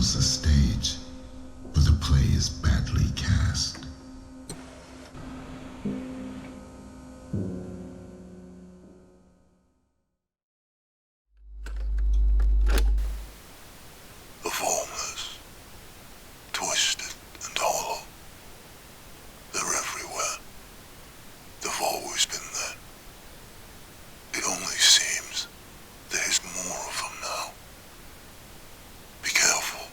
fills the stage, but the play is badly cast. The Formless, twisted and hollow. They're everywhere. They've always been there. It only seems there's more of them now. Be careful.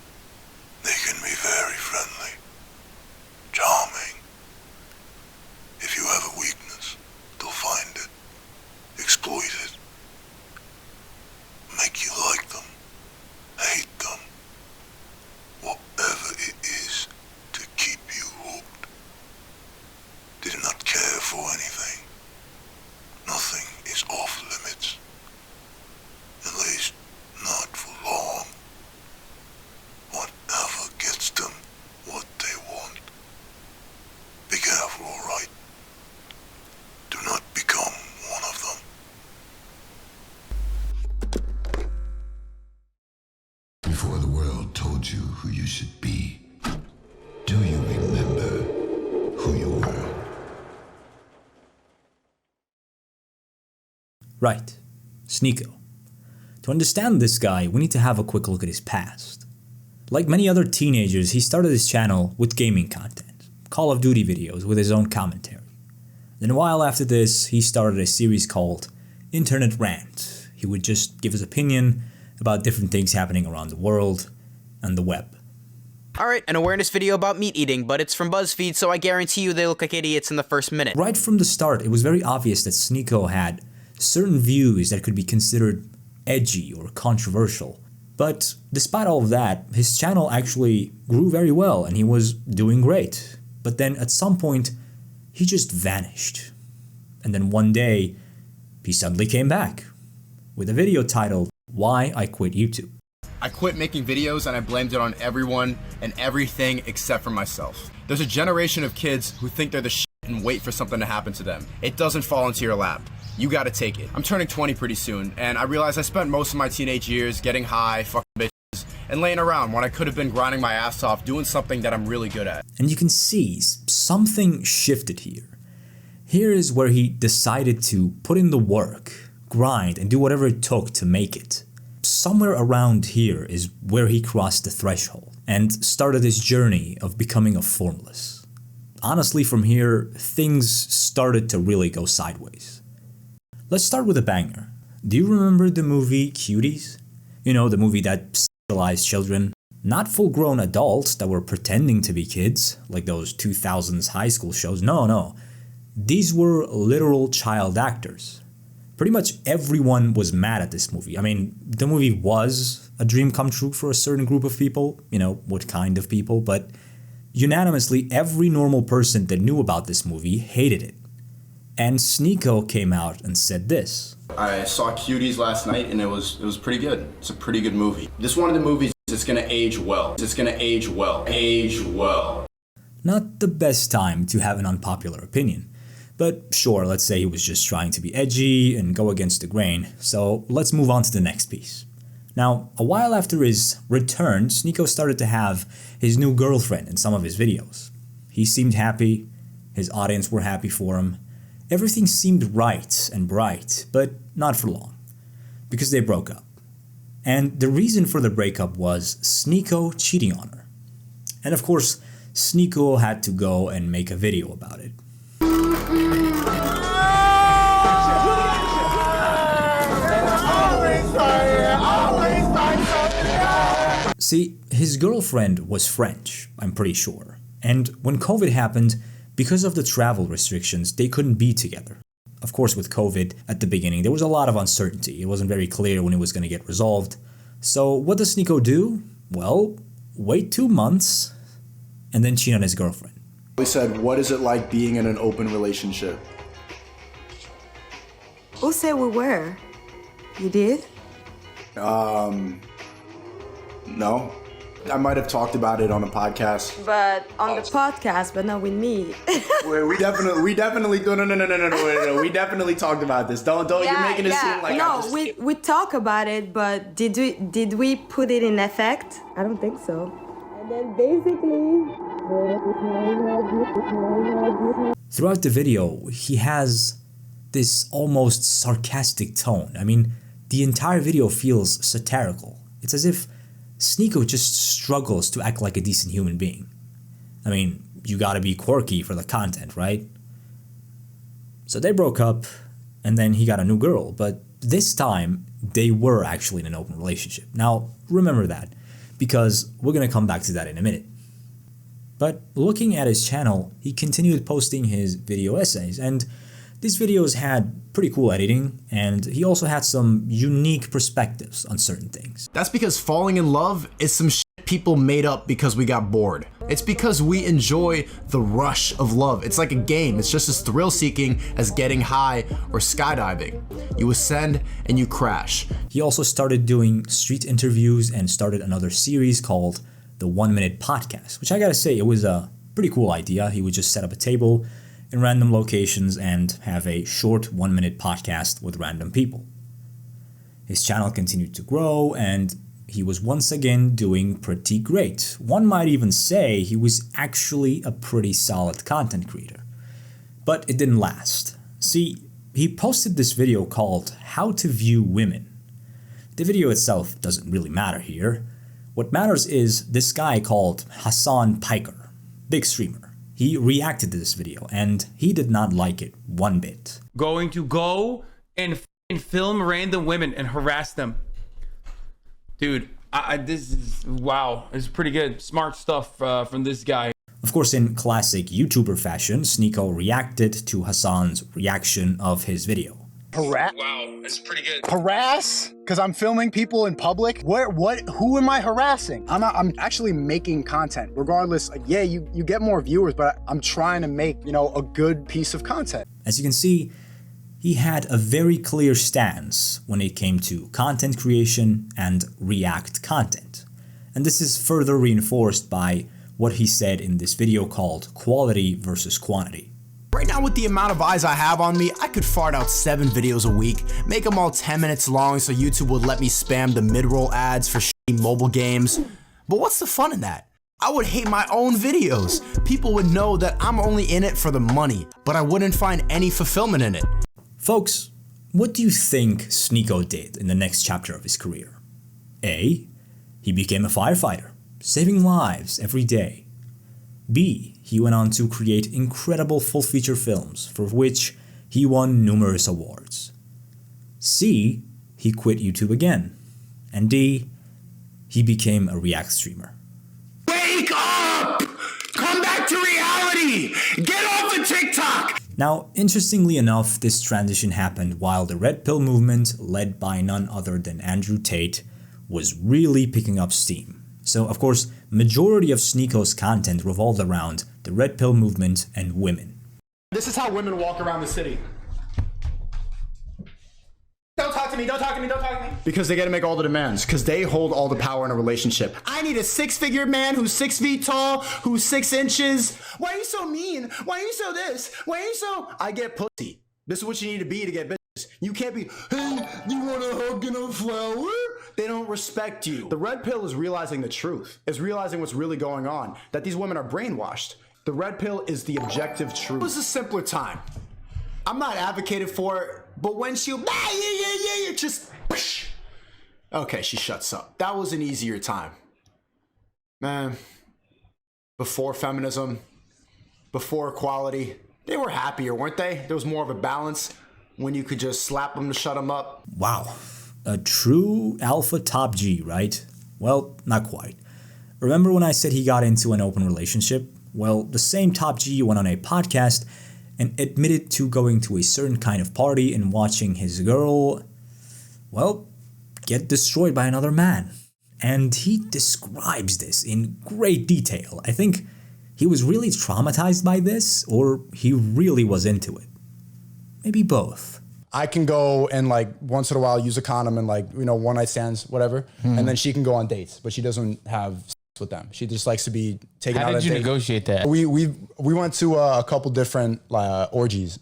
They can be very friendly, charming. If you have a weakness, they'll find it, exploit it, make you like them, hate them, whatever it is to keep you hooked. They do not care for anything. Nothing is off limits. At least, not for long. Whatever gets them what they want. Be careful, alright? Do not become one of them. Before the world told you who you should be, do you remember who you were? Right, Sneako. To understand this guy, we need to have a quick look at his past. Like many other teenagers, he started his channel with gaming content, Call of Duty videos with his own commentary. Then a while after this, he started a series called Internet Rant. He would just give his opinion about different things happening around the world and the web. Alright, an awareness video about meat eating, but it's from BuzzFeed, so I guarantee you they look like idiots in the first minute. Right from the start, it was very obvious that Sneako had certain views that could be considered edgy or controversial. But despite all of that, his channel actually grew very well and he was doing great. But then at some point, he just vanished. And then one day, he suddenly came back with a video titled, "Why I Quit YouTube." I quit making videos and I blamed it on everyone and everything except for myself. There's a generation of kids who think they're the shit and wait for something to happen to them. It doesn't fall into your lap. You gotta take it. I'm turning 20 pretty soon, and I realize I spent most of my teenage years getting high, fucking bitches, and laying around when I could have been grinding my ass off doing something that I'm really good at. And you can see something shifted here. Here is where he decided to put in the work, grind, and do whatever it took to make it. Somewhere around here is where he crossed the threshold and started his journey of becoming a Formless. Honestly, from here, things started to really go sideways. Let's start with a banger. Do you remember the movie Cuties? You know, the movie that sexualized children? Not full-grown adults that were pretending to be kids, like those 2000s high school shows. No. These were literal child actors. Pretty much everyone was mad at this movie. I mean, the movie was a dream come true for a certain group of people. You know, what kind of people, but unanimously, every normal person that knew about this movie hated it. And Sneako came out and said this. I saw Cuties last night and it was pretty good. It's a pretty good movie. This one of the movies that's gonna age well. It's gonna age well. Age well. Not the best time to have an unpopular opinion. But sure, let's say he was just trying to be edgy and go against the grain. So let's move on to the next piece. Now, a while after his return, Sneako started to have his new girlfriend in some of his videos. He seemed happy, his audience were happy for him. Everything seemed right and bright, but not for long, because they broke up. And the reason for the breakup was Sneako cheating on her. And of course, Sneako had to go and make a video about it. See, his girlfriend was French, I'm pretty sure. And when COVID happened, because of the travel restrictions, they couldn't be together. Of course, with COVID at the beginning, there was a lot of uncertainty. It wasn't very clear when it was going to get resolved. So what does Sneako do? Well, wait 2 months and then cheat on his girlfriend. He said, what is it like being in an open relationship? Who said we were? You did? No. I might have talked about it on a podcast. But on the podcast, but not with me. we definitely no. We definitely talked about this. Don't you're making it seem like no. We talk about it, but did we put it in effect? I don't think so. And then basically. Throughout the video, he has this almost sarcastic tone. I mean, the entire video feels satirical. It's as if Sneako just struggles to act like a decent human being. I mean, you gotta be quirky for the content, right? So they broke up, and then he got a new girl, but this time, they were actually in an open relationship. Now, remember that, because we're gonna come back to that in a minute. But looking at his channel, he continued posting his video essays, and these videos had pretty cool editing, and he also had some unique perspectives on certain things. That's because falling in love is some shit people made up because we got bored. It's because we enjoy the rush of love. It's like a game. It's just as thrill-seeking as getting high or skydiving. You ascend and you crash. He also started doing street interviews and started another series called the 1 Minute Podcast, which I gotta say, it was a pretty cool idea. He would just set up a table in random locations and have a short 1 minute podcast with random people. His channel continued to grow, and he was once again doing pretty great. One might even say he was actually a pretty solid content creator. But it didn't last. See, he posted this video called How to View Women. The video itself doesn't really matter here. What matters is this guy called Hassan Piker, big streamer. He reacted to this video, and he did not like it one bit. Going to go and film random women and harass them. Dude, this is, wow, it's pretty good. Smart stuff from this guy. Of course, in classic YouTuber fashion, Sneako reacted to Hassan's reaction of his video. Harass? Wow, it's pretty good. Harass? Because I'm filming people in public? Who am I harassing? I'm actually making content. Regardless, like, yeah, you get more viewers, but I'm trying to make, a good piece of content. As you can see, he had a very clear stance when it came to content creation and react content. And this is further reinforced by what he said in this video called Quality versus Quantity. Right now, with the amount of eyes I have on me, I could fart out 7 videos a week, make them all 10 minutes long so YouTube would let me spam the mid-roll ads for shitty mobile games. But what's the fun in that? I would hate my own videos. People would know that I'm only in it for the money, but I wouldn't find any fulfillment in it. Folks, what do you think Sneako did in the next chapter of his career? A. He became a firefighter, saving lives every day. B. He went on to create incredible full-feature films, for which he won numerous awards. C. He quit YouTube again. And D. He became a React streamer. Wake up! Come back to reality! Get off of TikTok! Now, interestingly enough, this transition happened while the Red Pill movement, led by none other than Andrew Tate, was really picking up steam. So, of course, majority of Sneako's content revolved around the Red Pill movement and women. This is how women walk around the city. Don't talk to me, don't talk to me, don't talk to me. Because they gotta make all the demands, because they hold all the power in a relationship. I need a 6-figure man who's 6 feet tall, who's 6 inches. Why are you so mean? Why are you so this? Why are you so... I get pussy. This is what you need to be to get bitches. You can't be, hey, you want a hug and a flower? They don't respect you. The red pill is realizing the truth, is realizing what's really going on, that these women are brainwashed. The red pill is the objective truth. It was a simpler time. I'm not advocating for it, but when she'll, just, okay, she shuts up. That was an easier time. Man, before feminism, before equality, they were happier, weren't they? There was more of a balance when you could just slap them to shut them up. Wow. A true alpha top G, right? Well, not quite. Remember when I said he got into an open relationship? Well, the same top G went on a podcast and admitted to going to a certain kind of party and watching his girl, well, get destroyed by another man. And he describes this in great detail. I think he was really traumatized by this, or he really was into it. Maybe both. I can go and like once in a while use a condom and like, one night stands, whatever. And then she can go on dates, but she doesn't have sex with them. She just likes to be taken out. How did you negotiate that? We went to a couple different orgies,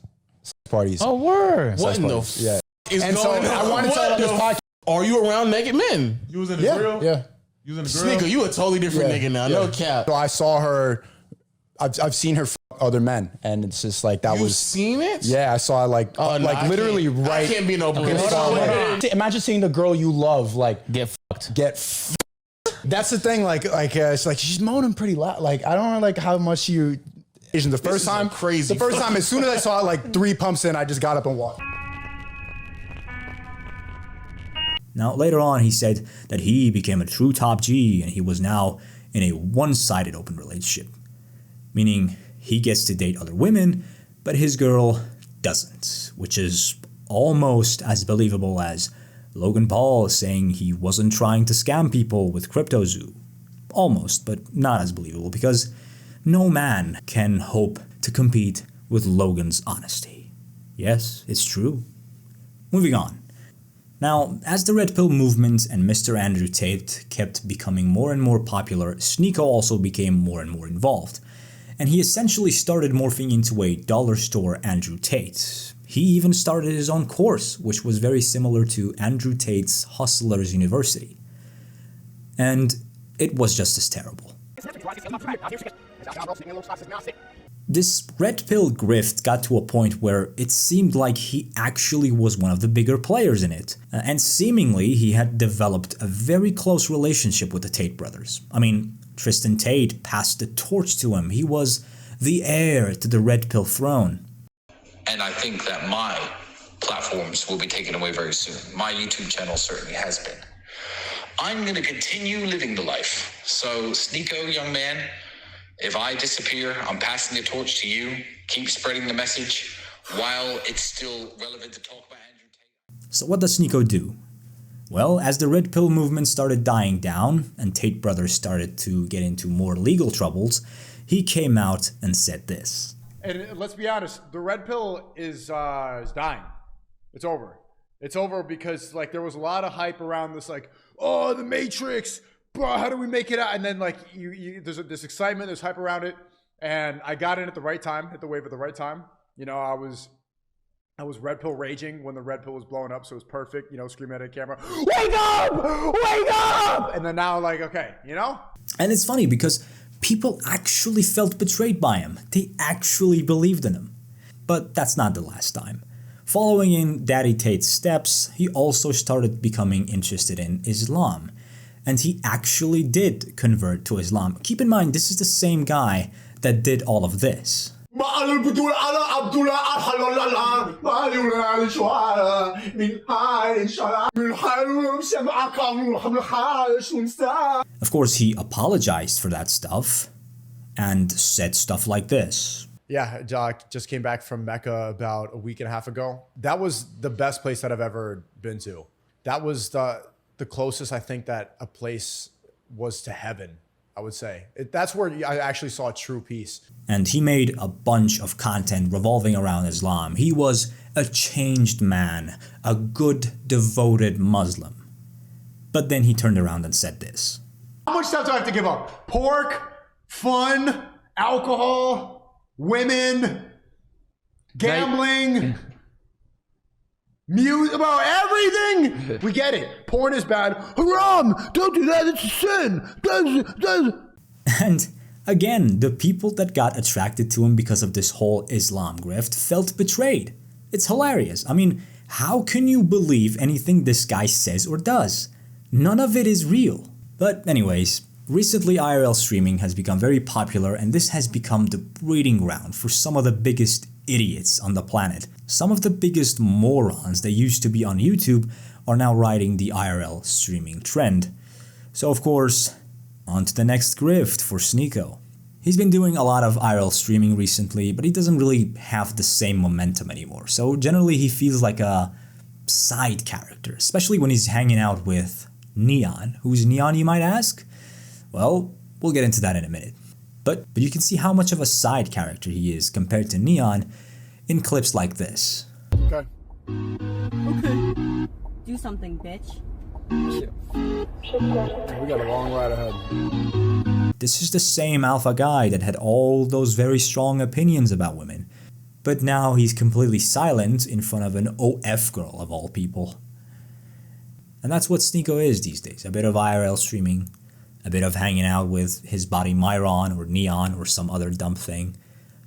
parties. Oh, word. What in the yeah. And so I wanted to tell on this podcast. Are you around naked men? You was in the grill? Yeah. You was in the grill? Sneako, you a totally different nigga now. No cap. So I saw her. I've seen her f other men, and it's just like that You was. seen it? Yeah, I saw it like Oh, no, I literally can't. right. I can't be in open. Okay, hold on. Imagine seeing the girl you love like Get fucked. That's the thing. It's like she's moaning pretty loud. Like I don't know like how much you. The first time, crazy. The first time, as soon as I saw it, like 3 pumps in, I just got up and walked. Now, later on, he said that he became a true top G and he was now in a one-sided open relationship, meaning he gets to date other women, but his girl doesn't, which is almost as believable as Logan Paul saying he wasn't trying to scam people with CryptoZoo. Almost, but not as believable because no man can hope to compete with Logan's honesty. Yes, it's true. Moving on. Now, as the Red Pill movement and Mr. Andrew Tate kept becoming more and more popular, Sneako also became more and more involved. And he essentially started morphing into a dollar store Andrew Tate. He even started his own course, which was very similar to Andrew Tate's Hustlers University. And it was just as terrible. This Red Pill grift got to a point where it seemed like he actually was one of the bigger players in it, and seemingly he had developed a very close relationship with the Tate brothers. I mean, Tristan Tate passed the torch to him. He was the heir to the Red Pill throne. And I think that my platforms will be taken away very soon. My YouTube channel certainly has been. I'm going to continue living the life. So, Sneako, young man, if I disappear, I'm passing the torch to you. Keep spreading the message while it's still relevant to talk about Andrew Tate. So what does Sneako do? Well, as the Red Pill movement started dying down and Tate brothers started to get into more legal troubles, he came out and said this. And let's be honest, the Red Pill is dying. It's over. It's over because like there was a lot of hype around this, like, oh, the Matrix, bro, how do we make it out? And then like there's this excitement, there's hype around it, and I got in at the right time, hit the wave at the right time. You know, I was Red Pill raging when the Red Pill was blowing up, so it was perfect. You know, screaming at a camera, wake up, wake up! And then now, like, okay, you know. And it's funny because people actually felt betrayed by him. They actually believed in him. But that's not the last time. Following in Daddy Tate's steps, he also started becoming interested in Islam. And he actually did convert to Islam. Keep in mind, this is the same guy that did all of this. Of course, he apologized for that stuff and said stuff like this. Yeah, Doc just came back from Mecca about a week and a half ago. That was the best place that I've ever been to. That was the closest I think that a place was to heaven, I would say. That's where I actually saw true peace. And he made a bunch of content revolving around Islam. He was a changed man, a good, devoted Muslim. But then he turned around and said this. How much stuff do I have to give up? Pork, fun, alcohol, women, gambling, music, about everything. We get it. Porn is bad. Haram! Don't do that. It's a sin. And again, the people that got attracted to him because of this whole Islam grift felt betrayed. It's hilarious. I mean, how can you believe anything this guy says or does? None of it is real. But anyways, recently IRL streaming has become very popular, and this has become the breeding ground for some of the biggest idiots on the planet. Some of the biggest morons that used to be on YouTube are now riding the IRL streaming trend. So of course, on to the next grift for Sneako. He's been doing a lot of IRL streaming recently, but he doesn't really have the same momentum anymore. So generally he feels like a side character, especially when he's hanging out with Neon. Who's Neon, you might ask? Well, we'll get into that in a minute. But you can see how much of a side character he is compared to Neon in clips like this. Okay. Okay. Do something, bitch. We got a long ride ahead. This is the same alpha guy that had all those very strong opinions about women. But now he's completely silent in front of an OF girl of all people. And that's what Sneako is these days. A bit of IRL streaming, a bit of hanging out with his buddy Myron or Neon or some other dumb thing.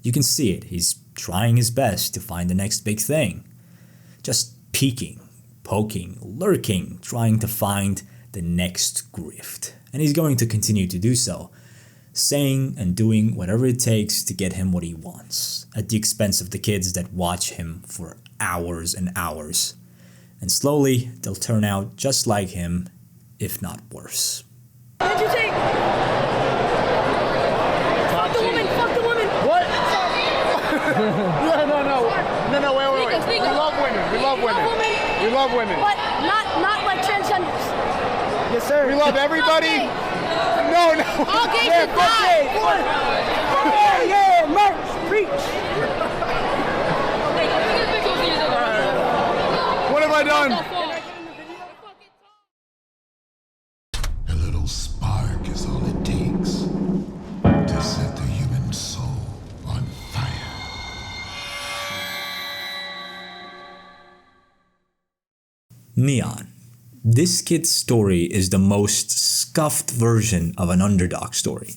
You can see it, he's trying his best to find the next big thing. Just peeking, poking, lurking, trying to find the next grift. And he's going to continue to do so, saying and doing whatever it takes to get him what he wants, at the expense of the kids that watch him for hours and hours. And slowly, they'll turn out just like him, if not worse. What did you take? Fuck the woman, fuck the woman! What? No, wait. We love women. We love women. But not like transgenders. Yes, sir. We love everybody. No. All gays should die. Yeah, merch, preach. What have I done? A little spark is all it takes to set the human soul on fire. Neon. This kid's story is the most scuffed version of an underdog story.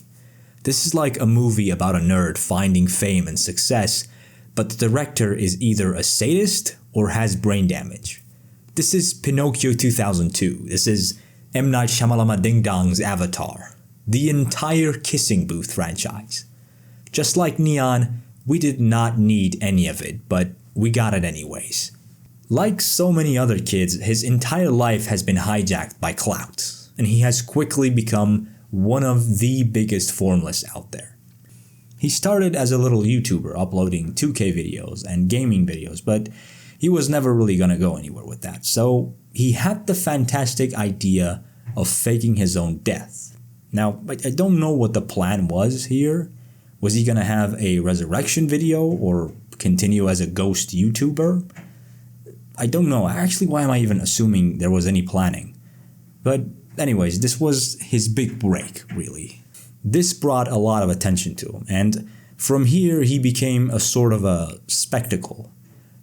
This is like a movie about a nerd finding fame and success, but the director is either a sadist or has brain damage. This is Pinocchio 2002. This is M. Night Shyamalan Ding Dong's Avatar. The entire Kissing Booth franchise. Just like Neon, we did not need any of it, but we got it anyways. Like so many other kids, his entire life has been hijacked by clout, and he has quickly become one of the biggest Formless out there. He started as a little YouTuber uploading 2K videos and gaming videos, but he was never really gonna go anywhere with that, so he had the fantastic idea of faking his own death. Now, I don't know what the plan was here. Was he gonna have a resurrection video or continue as a ghost YouTuber? I don't know. Actually, why am I even assuming there was any planning? But anyways, this was his big break, really. This brought a lot of attention to him, and from here he became a sort of a spectacle.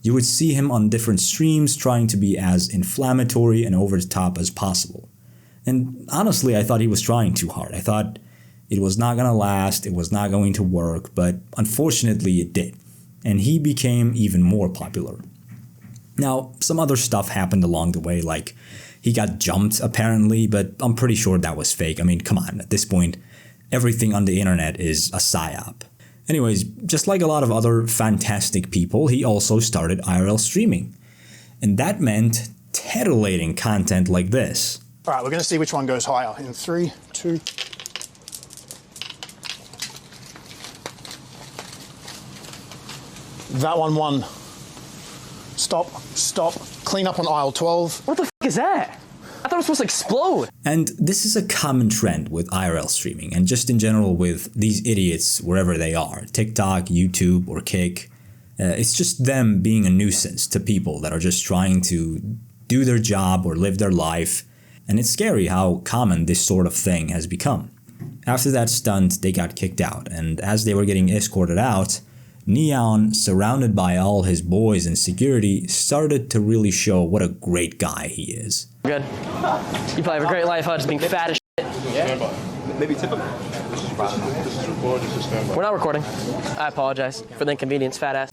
You would see him on different streams trying to be as inflammatory and over the top as possible. And honestly, I thought he was trying too hard. I thought it was not gonna last, it was not going to work, but unfortunately it did. And he became even more popular. Now, some other stuff happened along the way, like he got jumped apparently, but I'm pretty sure that was fake. I mean, come on, at this point, everything on the internet is a psyop. Anyways, just like a lot of other fantastic people, he also started IRL streaming. And that meant titillating content like this. All right, we're going to see which one goes higher in 3, 2. That one won. Stop. Clean up on aisle 12. What the f is that? I thought it was supposed to explode. And this is a common trend with IRL streaming and just in general with these idiots wherever they are, TikTok, YouTube, or Kick. It's just them being a nuisance to people that are just trying to do their job or live their life. And it's scary how common this sort of thing has become. After that stunt, they got kicked out, and as they were getting escorted out, Neon, surrounded by all his boys and security, started to really show what a great guy he is. Good. You probably have a great life, huh? Just being fat as shit. Yeah. Maybe tip him. We're not recording. I apologize for the inconvenience, fat ass.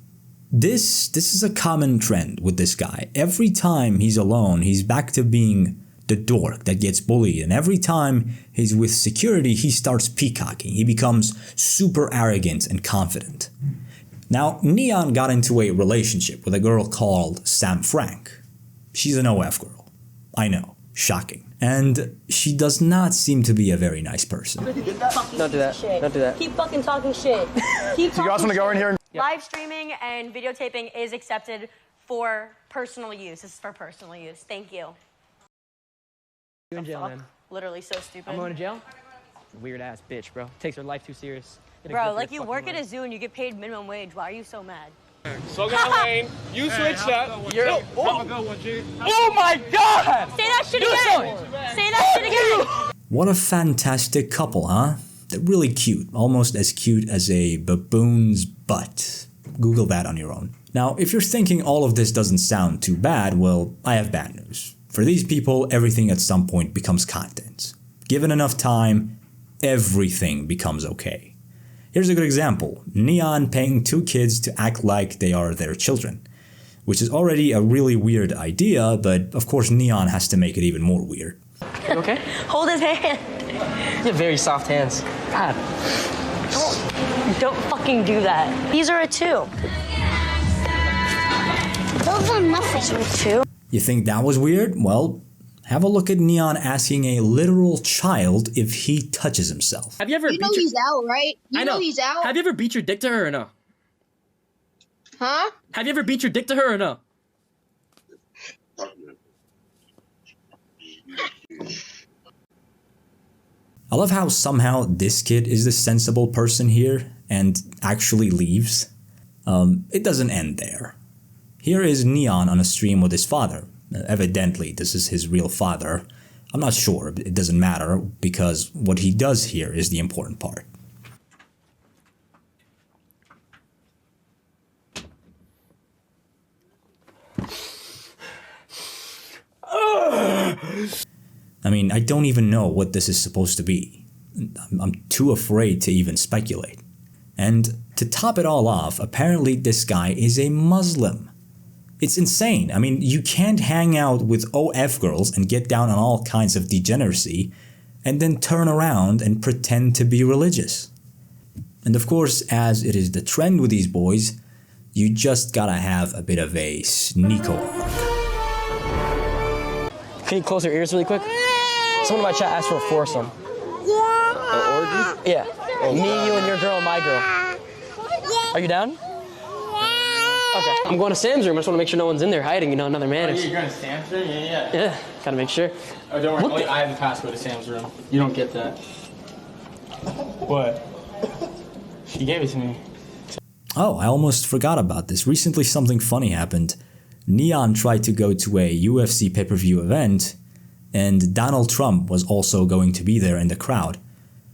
This is a common trend with this guy. Every time he's alone, he's back to being the dork that gets bullied, and every time he's with security, he starts peacocking. He becomes super arrogant and confident. Now, Neon got into a relationship with a girl called Sam Frank. She's an OF girl. I know, shocking. And she does not seem to be a very nice person. Don't do that. Don't do that. Keep fucking talking shit. Keep Do you guys want to go in here and... Live streaming and videotaping is accepted for personal use. This is for personal use. Thank you. You're in jail, man. Literally so stupid. I'm going to jail? Weird ass bitch, bro. Takes her life too serious. Bro, like you work at a zoo and you get paid minimum wage. Why are you so mad? So got lane. You switch up. You're. Oh my God! Say that shit again. Say that shit again. What a fantastic couple, huh? They're really cute, almost as cute as a baboon's butt. Google that on your own. Now, if you're thinking all of this doesn't sound too bad, well, I have bad news. For these people, everything at some point becomes content. Given enough time, everything becomes okay. Here's a good example. Neon paying 2 kids to act like they are their children. Which is already a really weird idea, but of course Neon has to make it even more weird. You okay? Hold his hand. You have very soft hands. God. Don't fucking do that. These are a 2. Those are nothing. 2. You think that was weird? Well, have a look at Neon asking a literal child if he touches himself. Have you ever? You know he's out, right? You know he's out. Have you ever beat your dick to her or no? Huh? Have you ever beat your dick to her or no? I love how somehow this kid is the sensible person here and actually leaves. It doesn't end there. Here is Neon on a stream with his father. Evidently, this is his real father. I'm not sure, it doesn't matter, because what he does here is the important part. I mean, I don't even know what this is supposed to be. I'm too afraid to even speculate. And to top it all off, apparently this guy is a Muslim. It's insane. I mean, you can't hang out with OF girls and get down on all kinds of degeneracy and then turn around and pretend to be religious. And of course, as it is the trend with these boys, you just gotta have a bit of a Sneako arc. Can you close your ears really quick? Someone in my chat asked for a foursome. An orgy? Yeah. Me, you, and your girl, and my girl. Are you down? Okay. I'm going to Sam's room. I just want to make sure no one's in there hiding, you know, another man. You're going to Sam's room? Yeah. Yeah, gotta make sure. Oh, don't worry. I have the password to Sam's room. You don't get that. What? She gave it to me. Oh, I almost forgot about this. Recently something funny happened. Neon tried to go to a UFC pay-per-view event, and Donald Trump was also going to be there in the crowd.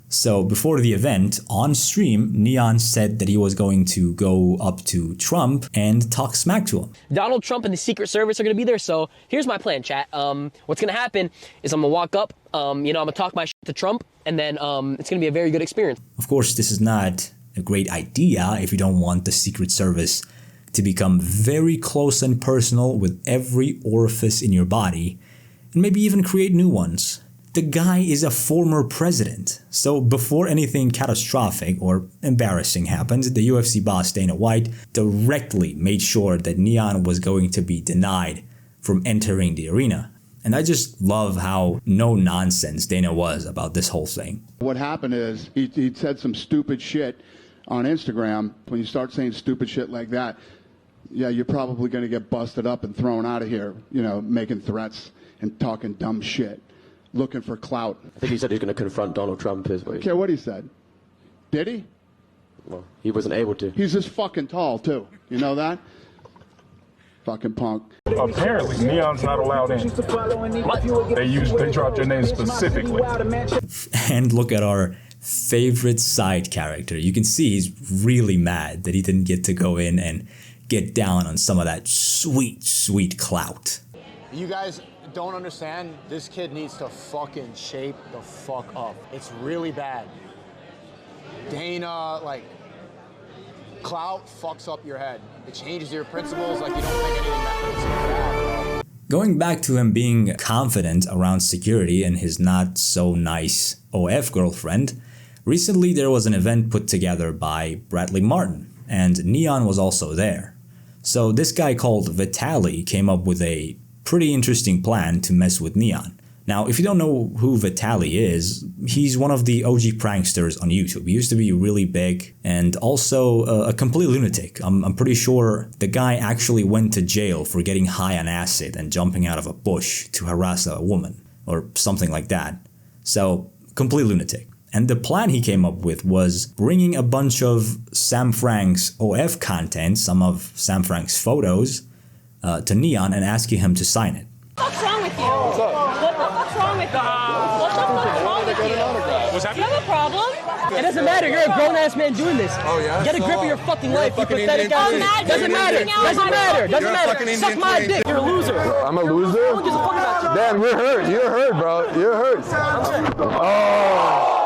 So before the event, on stream, Neon said that he was going to go up to Trump and talk smack to him. Donald Trump and the Secret Service are going to be there, so here's my plan, chat. What's going to happen is I'm going to walk up, I'm going to talk my shit to Trump, and then it's going to be a very good experience. Of course, this is not a great idea if you don't want the Secret Service to become very close and personal with every orifice in your body, and maybe even create new ones. The guy is a former president, so before anything catastrophic or embarrassing happened, the UFC boss Dana White directly made sure that Neon was going to be denied from entering the arena. And I just love how no nonsense Dana was about this whole thing. What happened is he said some stupid shit on Instagram. When you start saying stupid shit like that, yeah, you're probably going to get busted up and thrown out of here, you know, making threats and talking dumb shit. Looking for clout. I think he said he's going to confront Donald Trump. Is what I don't care what he said. Did he? Well, he wasn't able to. He's this fucking tall, too. You know that? Fucking punk. Apparently, Neon's not allowed in. They dropped your name specifically. And look at our favorite side character. You can see he's really mad that he didn't get to go in and get down on some of that sweet, sweet clout. You guys don't understand, this kid needs to fucking shape the fuck up. It's really bad. Dana, like, clout fucks up your head. It changes your principles, like you don't think anything matters. It's bad, bro. Going back to him being confident around security and his not so nice OF girlfriend, recently there was an event put together by Bradley Martin, and Neon was also there. So this guy called Vitaly came up with a pretty interesting plan to mess with Neon. Now, if you don't know who Vitaly is, he's one of the OG pranksters on YouTube. He used to be really big and also a complete lunatic. I'm pretty sure the guy actually went to jail for getting high on acid and jumping out of a bush to harass a woman or something like that. So, complete lunatic. And the plan he came up with was bringing a bunch of Sam Frank's OF content, some of Sam Frank's photos, to Neon and asking him to sign it. What's wrong with you? What's up? What the fuck's wrong with you? What the fuck's wrong with you? What's happening? You have a problem? It doesn't matter. You're a grown-ass man doing this. Oh, yeah? Get a grip of your fucking life, you pathetic ass. Doesn't matter. Doesn't matter. Doesn't matter. Suck my dick. You're a loser. I'm a loser? No one gives a fuck about you. Damn, you're hurt. You're hurt, bro. You're hurt. Oh.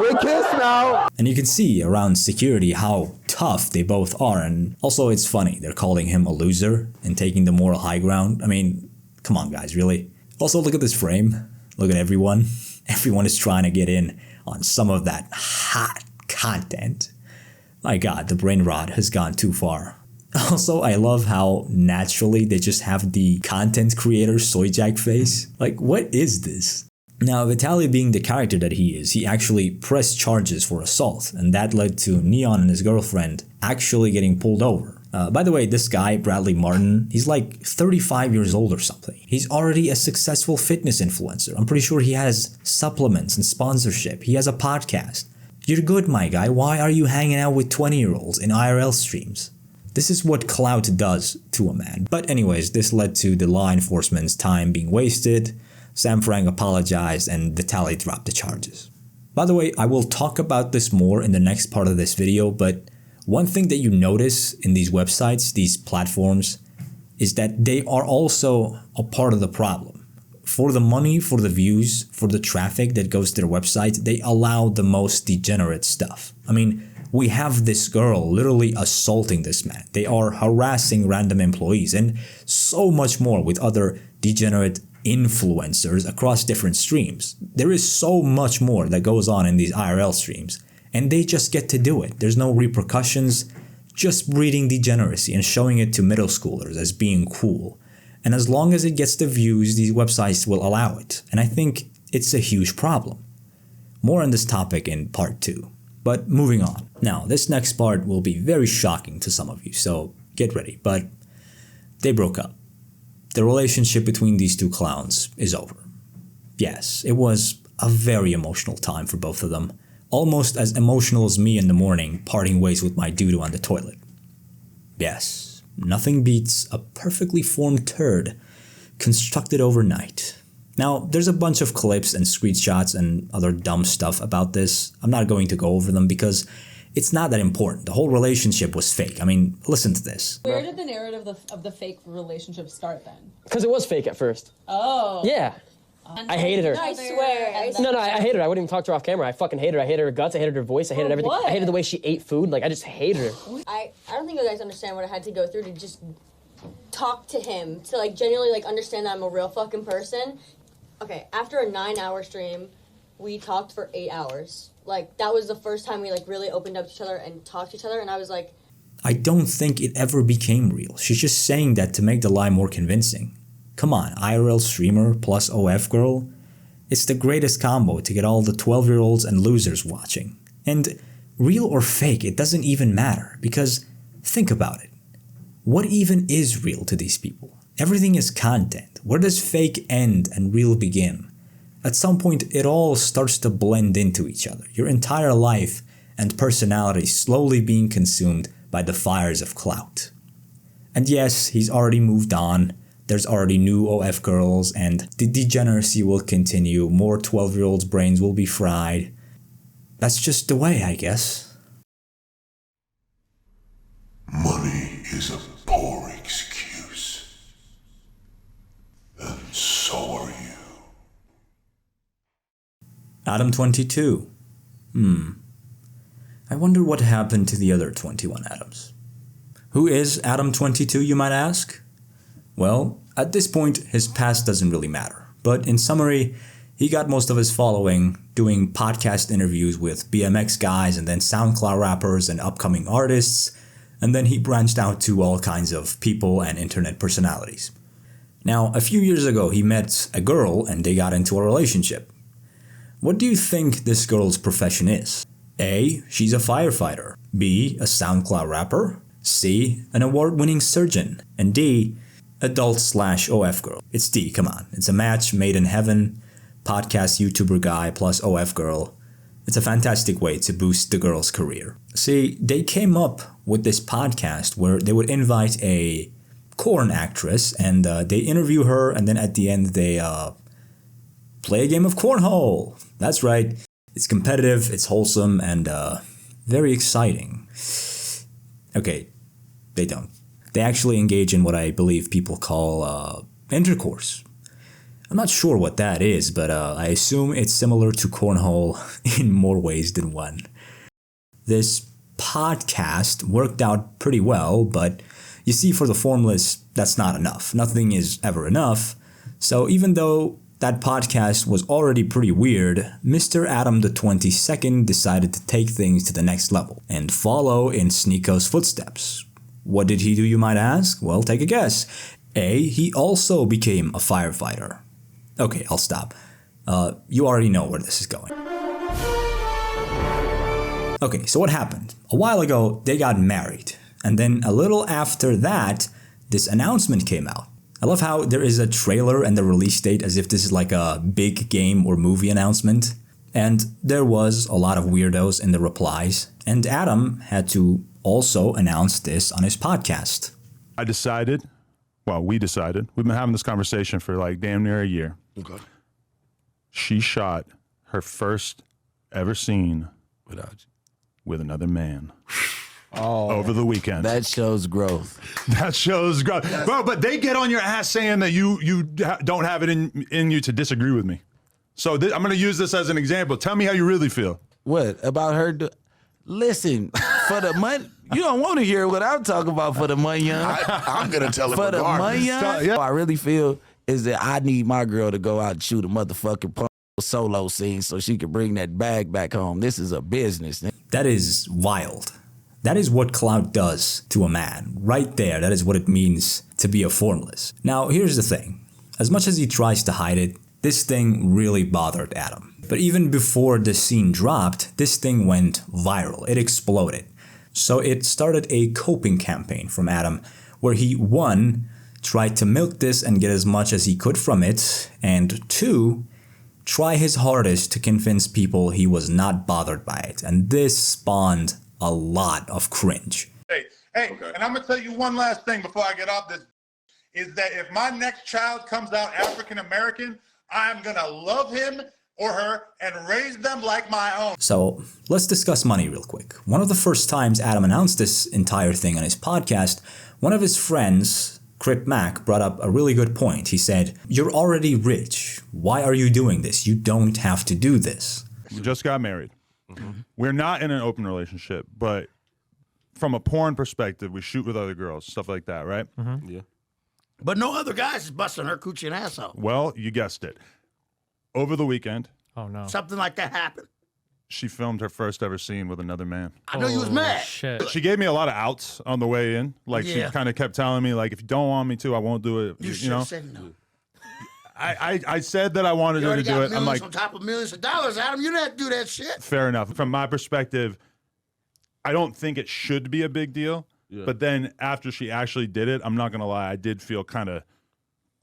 We kiss now. And you can see around security how tough they both are, and also it's funny, they're calling him a loser and taking the moral high ground. I mean, come on guys, really? Also, look at this frame. Look at everyone. Everyone is trying to get in on some of that hot content. My god, the brain rot has gone too far. Also, I love how naturally they just have the content creator soy jack face. Like, what is this? Now, Vitaly being the character that he is, he actually pressed charges for assault, and that led to Neon and his girlfriend actually getting pulled over. By the way, this guy, Bradley Martin, he's like 35 years old or something. He's already a successful fitness influencer. I'm pretty sure he has supplements and sponsorship. He has a podcast. You're good, my guy. Why are you hanging out with 20-year-olds in IRL streams? This is what clout does to a man. But anyways, this led to the law enforcement's time being wasted. Sam Frank apologized and Vitaly dropped the charges. By the way, I will talk about this more in the next part of this video, but one thing that you notice in these websites, these platforms, is that they are also a part of the problem. For the money, for the views, for the traffic that goes to their website, they allow the most degenerate stuff. I mean, we have this girl literally assaulting this man. They are harassing random employees and so much more with other degenerate influencers across different streams. There is so much more that goes on in these IRL streams, and they just get to do it. There's no repercussions, just breeding degeneracy and showing it to middle schoolers as being cool. And as long as it gets the views, these websites will allow it. And I think it's a huge problem. More on this topic in part 2. But moving on. Now, this next part will be very shocking to some of you, so get ready. But they broke up. The relationship between these two clowns is over. Yes, it was a very emotional time for both of them. Almost as emotional as me in the morning parting ways with my doo-doo on the toilet. Yes, nothing beats a perfectly formed turd constructed overnight. Now, there's a bunch of clips and screenshots and other dumb stuff about this. I'm not going to go over them because it's not that important. The whole relationship was fake. I mean, listen to this. Where did the narrative of the fake relationship start then? Because it was fake at first. Oh. Yeah. I hated her. I swear. No, I hated her. I wouldn't even talk to her off camera. I fucking hated her. I hated her guts. I hated her voice. I hated everything. what? I hated the way she ate food. Like, I just hated her. I don't think you guys understand what I had to go through to just talk to him, to like genuinely like understand that I'm a real fucking person. Okay, after a 9-hour stream, we talked for 8 hours. Like, that was the first time we like really opened up to each other and talked to each other, and I was like, I don't think it ever became real. She's just saying that to make the lie more convincing. Come on, IRL streamer plus OF girl. It's the greatest combo to get all the 12-year-olds and losers watching. And real or fake, it doesn't even matter, because think about it. What even is real to these people? Everything is content. Where does fake end and real begin? At some point, it all starts to blend into each other. Your entire life and personality slowly being consumed by the fires of clout. And yes, he's already moved on. There's already new OF girls, and the degeneracy will continue. More 12-year-olds' brains will be fried. That's just the way, I guess. Money is a poor excuse. And so are you. Adam 22. I wonder what happened to the other 21 Adams. Who is Adam 22, you might ask? Well, at this point, his past doesn't really matter. But in summary, he got most of his following doing podcast interviews with BMX guys and then SoundCloud rappers and upcoming artists, and then he branched out to all kinds of people and internet personalities. Now, a few years ago, he met a girl and they got into a relationship. What do you think this girl's profession is? A. She's a firefighter. B. A SoundCloud rapper. C. An award-winning surgeon. And D. Adult/OF girl. It's D, come on. It's a match made in heaven. podcast YouTuber guy plus OF girl. It's a fantastic way to boost the girl's career. See, they came up with this podcast where they would invite a corn actress and they interview her, and then at the end they play a game of cornhole. That's right. It's competitive, it's wholesome, and very exciting. Okay, they don't. They actually engage in what I believe people call intercourse. I'm not sure what that is, but I assume it's similar to cornhole in more ways than one. This podcast worked out pretty well, but you see, for the Formless, that's not enough. Nothing is ever enough. So even though that podcast was already pretty weird, Mr. Adam the 22nd decided to take things to the next level and follow in Sneako's footsteps. What did he do, you might ask? Well, take a guess. A, he also became a firefighter. Okay, I'll stop. You already know where this is going. Okay, so what happened? A while ago, they got married. And then a little after that, this announcement came out. I love how there is a trailer and the release date as if this is like a big game or movie announcement. And there was a lot of weirdos in the replies. And Adam had to also announce this on his podcast. We decided, we've been having this conversation for like damn near a year. Okay. She shot her first ever scene with another man. Over the weekend. That shows growth. That shows growth. Bro, but they get on your ass saying that you don't have it in you to disagree with me. So I'm going to use this as an example. Tell me how you really feel. What about her? Listen, for the money, you don't want to hear what I'm talking about for the money, young. I'm going to tell it for the money, young. Yeah. I really feel is that I need my girl to go out and shoot a motherfucking solo scene so she can bring that bag back home. This is a business. That is wild. That is what clout does to a man. Right there, that is what it means to be a Formless. Now, here's the thing. As much as he tries to hide it, this thing really bothered Adam. But even before the scene dropped, this thing went viral. It exploded. So it started a coping campaign from Adam where he, 1, tried to milk this and get as much as he could from it, and 2, try his hardest to convince people he was not bothered by it. And this spawned a lot of cringe. Hey, okay. And I'm gonna tell you one last thing before I get off this, is that if my next child comes out African American, I'm gonna love him or her and raise them like my own. So let's discuss money real quick. One of the first times Adam announced this entire thing on his podcast, one of his friends, Crip Mac, brought up a really good point. He said, "You're already rich. Why are you doing this? You don't have to do this." We just got married. Mm-hmm. We're not in an open relationship, but from a porn perspective, we shoot with other girls, stuff like that, right? Mm-hmm. Yeah. But no other guys is busting her coochie and asshole. Well, you guessed it. Over the weekend, Something like that happened. she filmed her first ever scene with another man. I know you was mad. Shit. She gave me a lot of outs on the way in. Like, she kind of kept telling me, like, if you don't want me to, I won't do it. You know? said no. I said that I wanted her to do it. I'm like, on top of millions of dollars, Adam. You didn't have to do that shit. fair enough. From my perspective, I don't think it should be a big deal. Yeah. But then after she actually did it, I'm not going to lie, I did feel kind of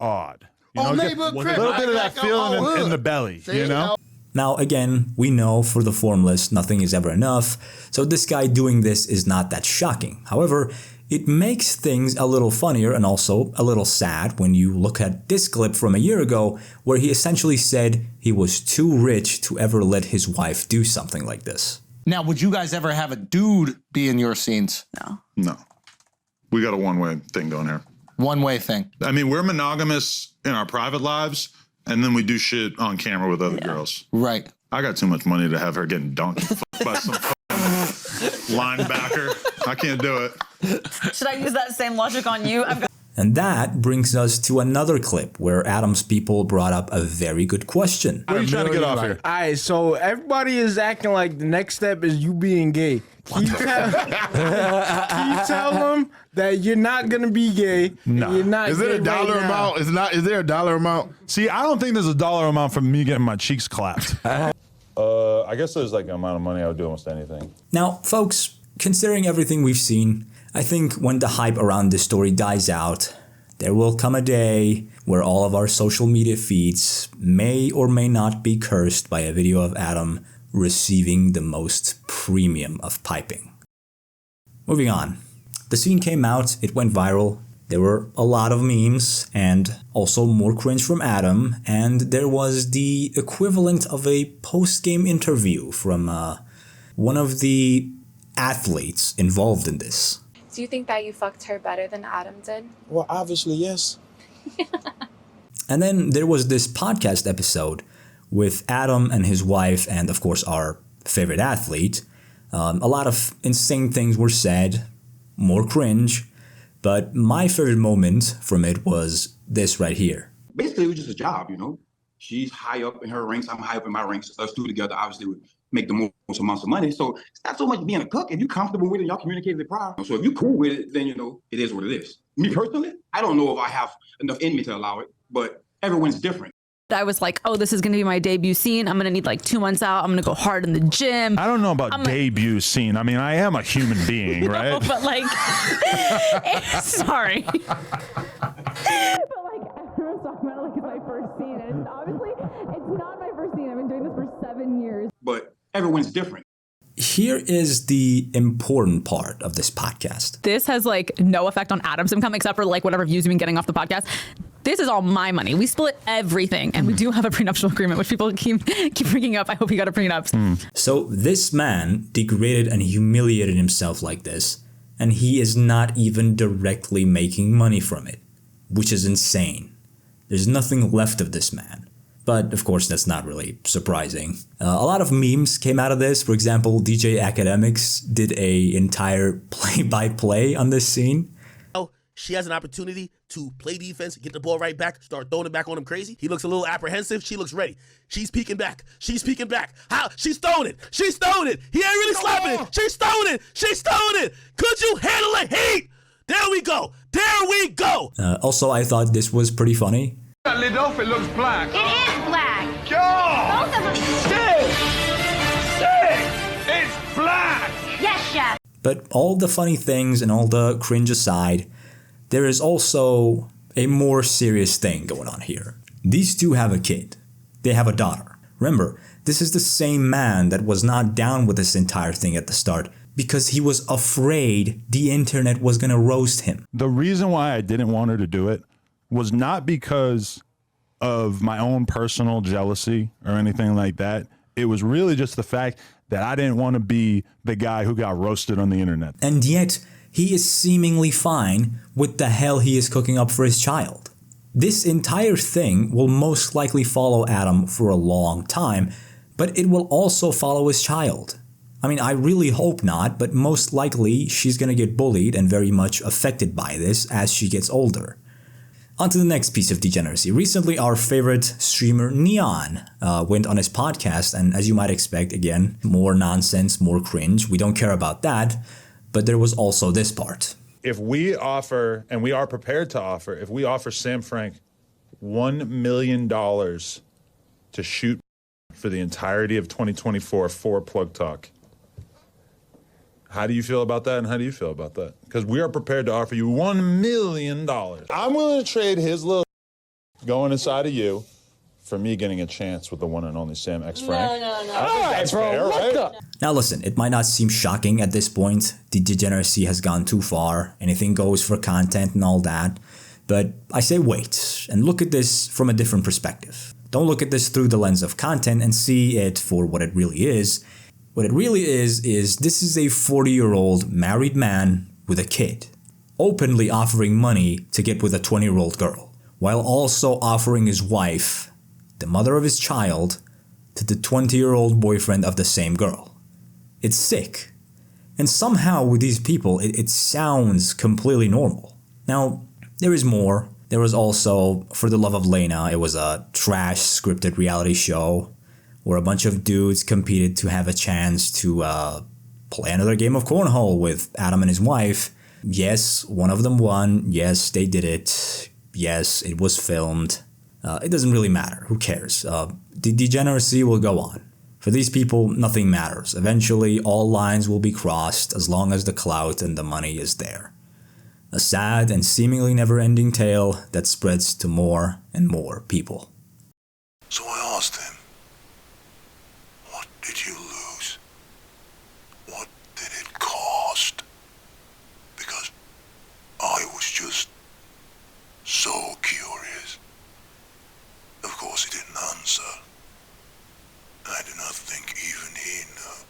odd. You know, neighborhood a crib. little bit of that feeling in the belly, See, you know? Now again, we know for the Formless, nothing is ever enough, so this guy doing this is not that shocking. However, it makes things a little funnier and also a little sad when you look at this clip from a year ago where he essentially said he was too rich to ever let his wife do something like this. Now, would you guys ever have a dude be in your scenes? No. We got a one-way thing going here. One-way thing. I mean, we're monogamous in our private lives, and then we do shit on camera with other girls. Right. I got too much money to have her getting dunked by some linebacker. I can't do it. Should I use that same logic on you? And that brings us to another clip where Adam's people brought up a very good question. What are you trying to get off here? All right, so everybody is acting like the next step is you being gay. Can you tell them that you're not gonna be gay? No. You're not. Is there a gay dollar right now. amount? Is there a dollar amount? See, I don't think there's a dollar amount for me getting my cheeks clapped. I guess there's like an amount of money I would do almost anything. Now, folks, considering everything we've seen, I think when the hype around this story dies out, there will come a day where all of our social media feeds may or may not be cursed by a video of Adam receiving the most premium of piping. Moving on. The scene came out, it went viral. There were a lot of memes and also more cringe from Adam, and there was the equivalent of a post-game interview from one of the athletes involved in this. Do you think that you fucked her better than Adam did? Well, obviously, yes. And then there was this podcast episode with Adam and his wife and, of course, our favorite athlete. A lot of insane things were said, more cringe, but my favorite moment from it was this right here. Basically, it was just a job, you know. She's high up in her ranks, I'm high up in my ranks. Us two together obviously would make the most amounts of money. So it's not so much being a cook. If you're comfortable with it, y'all communicated it prior. So if you're cool with it, then, you know, it is what it is. Me personally, I don't know if I have enough in me to allow it, but everyone's different. I was like, oh, this is going to be my debut scene. I'm going to need like 2 months out. I'm going to go hard in the gym. I don't know about debut scene. I mean, I am a human being, right? No, but like, sorry. But like, everyone's talking about it like it's my first scene. And obviously, it's not my first scene. I've been doing this for 7 years. But everyone's different. Here is the important part of this podcast. This has like no effect on Adam's income except for like whatever views we've been getting off the podcast. This is all my money. We split everything, and we do have a prenuptial agreement, which people keep bringing up. I hope he got a prenup. So this man degraded and humiliated himself like this, and he is not even directly making money from it, which is insane. There's nothing left of this man. But of course, that's not really surprising. A lot of memes came out of this. For example, DJ Academics did a entire play-by-play on this scene. She has an opportunity to play defense, get the ball right back, start throwing it back on him crazy. He looks a little apprehensive. She looks ready. She's peeking back. She's peeking back. How? She's throwing it. She's throwing it. He ain't really slapping it. She's throwing it. She's throwing it. Could you handle the heat? There we go. There we go. Also, I thought this was pretty funny. That lid off, it looks black. It is black. God! Both of them. Sick! It's black! Yes, chef. But all the funny things and all the cringe aside, there is also a more serious thing going on here. These two have a kid. They have a daughter. Remember, this is the same man that was not down with this entire thing at the start because he was afraid the internet was going to roast him. The reason why I didn't want her to do it was not because of my own personal jealousy or anything like that. It was really just the fact that I didn't want to be the guy who got roasted on the internet. And yet, he is seemingly fine with the hell he is cooking up for his child. This entire thing will most likely follow Adam for a long time, but it will also follow his child. I mean, I really hope not, but most likely she's gonna get bullied and very much affected by this as she gets older. On to the next piece of degeneracy. Recently, our favorite streamer, Neon, went on his podcast, and as you might expect, again, more nonsense, more cringe. We don't care about that. But there was also this part. If we offer, and we are prepared to offer, if we offer Sam Frank $1 million to shoot for the entirety of 2024 for Plug Talk, how do you feel about that, and how do you feel about that? Because we are prepared to offer you $1 million. I'm willing to trade his little going inside of you for me getting a chance with the one and only Sam X Frank. No. All right, bro. Fair, right? Now listen, it might not seem shocking at this point. The degeneracy has gone too far. Anything goes for content and all that. But I say wait and look at this from a different perspective. Don't look at this through the lens of content and see it for what it really is. What it really is this is a 40-year-old married man with a kid, openly offering money to get with a 20-year-old girl, while also offering his wife, the mother of his child, to the 20-year-old boyfriend of the same girl. It's sick. And somehow with these people, it sounds completely normal. Now, there is more. There was also, For the Love of Lena, it was a trash scripted reality show where a bunch of dudes competed to have a chance to play another game of cornhole with Adam and his wife. Yes, one of them won. Yes, they did it. Yes, it was filmed. It doesn't really matter. Who cares? The degeneracy will go on. For these people, nothing matters. Eventually, all lines will be crossed as long as the clout and the money is there. A sad and seemingly never-ending tale that spreads to more and more people. So I asked him, what did you lose? What did it cost? Because I was just so curious. Of course he didn't answer. I do not think even he knew.